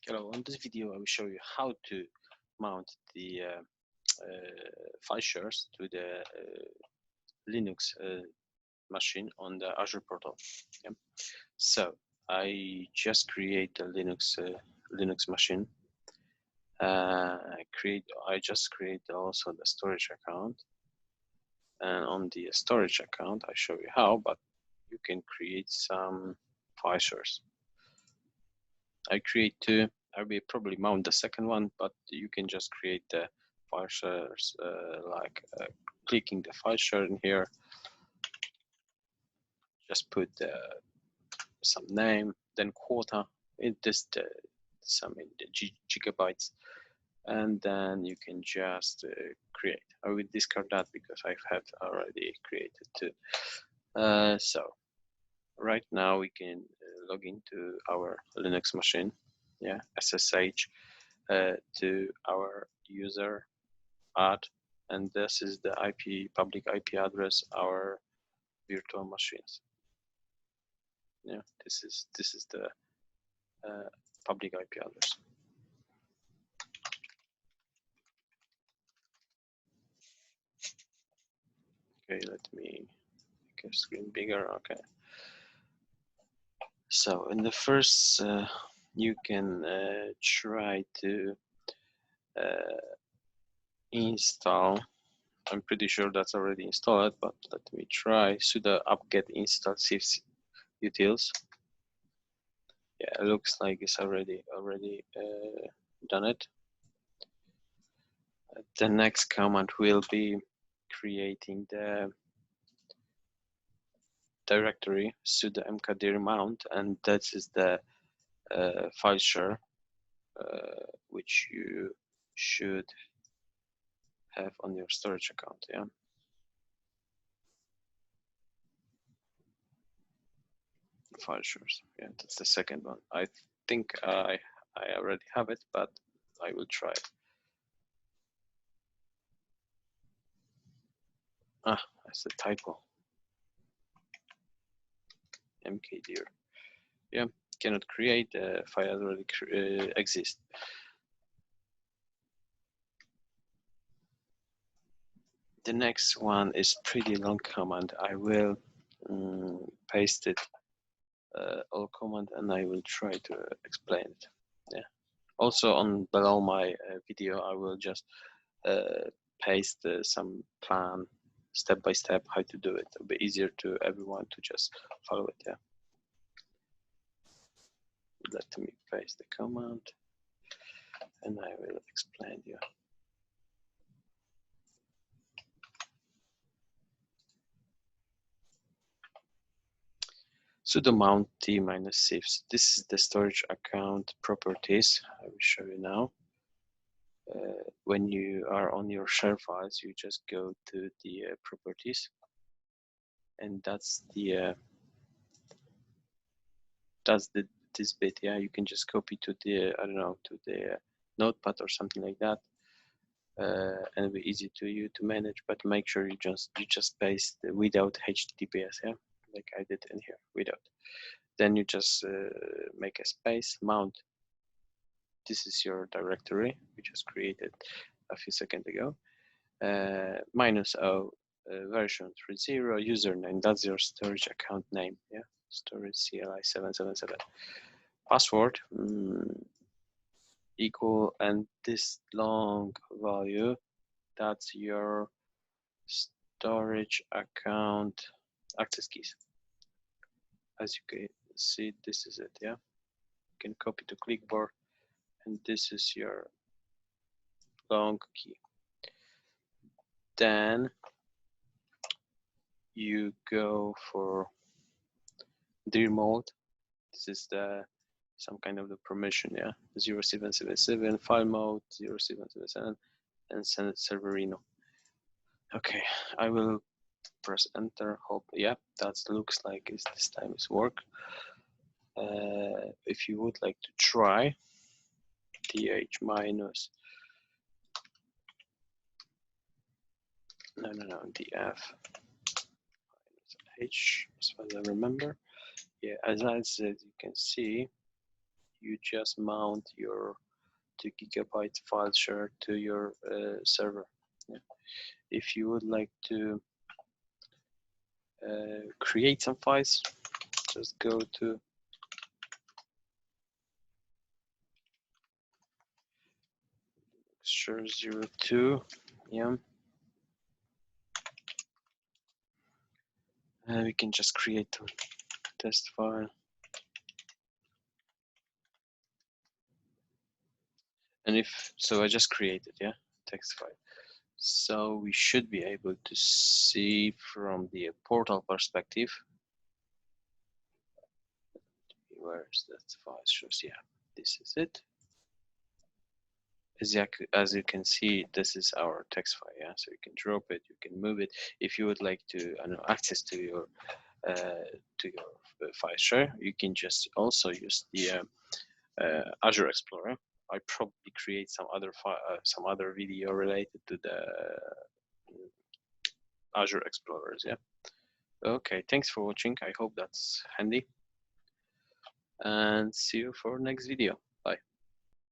Hello, in this video I will show you how to mount the file shares to the Linux machine on the Azure portal. Yeah. So I just create a Linux machine. I just create also the storage account, and on the storage account I show you how, but you can create some file shares. I create two. I will probably mount the second one, but you can just create the file shares clicking the file share in here. Just put some name, then quota, some in the gigabytes, and then you can just create. I will discard that because I've had already created two. So right now we can log into our Linux machine. Yeah, SSH to our user add, and this is the public IP address, our virtual machines. Yeah, this is the public IP address. Okay, let me make a screen bigger. Okay. So in the first, you can try to install. I'm pretty sure that's already installed, but let me try sudo apt-get install cifs-utils. Yeah, it looks like it's already done it. The next command will be creating the directory sudo mkdir mount, and that is the file share which you should have on your storage account. Yeah. File shares. Yeah, that's the second one. I think I already have it, but I will try. Ah, that's a typo. Mkdir. Yeah, cannot create. The file already exists. The next one is pretty long command. I will paste it all command, and I will try to explain it. Yeah. Also on below my video, I will just paste some plan step by step how to do it. It'll be easier to everyone to just follow it. Yeah. Let me paste the command, and I will explain you. Sudo mount t-cifs. This is the storage account properties. I will show you now. When you are on your share files, you just go to the properties, and that's this bit. Yeah, you can just copy to the to the notepad or something like that, and it'll be easy to manage. But make sure you just paste without HTTPS. Yeah, like I did in here without. Then you just make a space mount. This is your directory we just created a few seconds ago. -o version 30 username. That's your storage account name. Yeah, storage CLI 777. Password equal, and this long value, that's your storage account access keys. As you can see, this is it. Yeah, you can copy to clipboard, and this is your long key. Then you go for dir mode. This is some kind of the permission. Yeah, 0777 file mode 0777, and send it serverino. Okay, I will press enter. Hope, yeah, that looks like this time is work. If you would like to try th minus df minus h, as far as I remember. Yeah, as I said, you can see you just mount your 2 GB file share to your server. Yeah. If you would like to create some files, just go to Azure02, yeah, and we can just create a test file. And if so, I just created, yeah, text file. So we should be able to see from the portal perspective. Where's that file shows? Yeah, this is it. As you can see, this is our text file. Yeah, so you can drop it, you can move it. If you would like to access to your file share, you can just also use the Azure Explorer. I probably create some other video related to the Azure Explorers. Yeah. Okay. Thanks for watching. I hope that's handy, and see you for next video.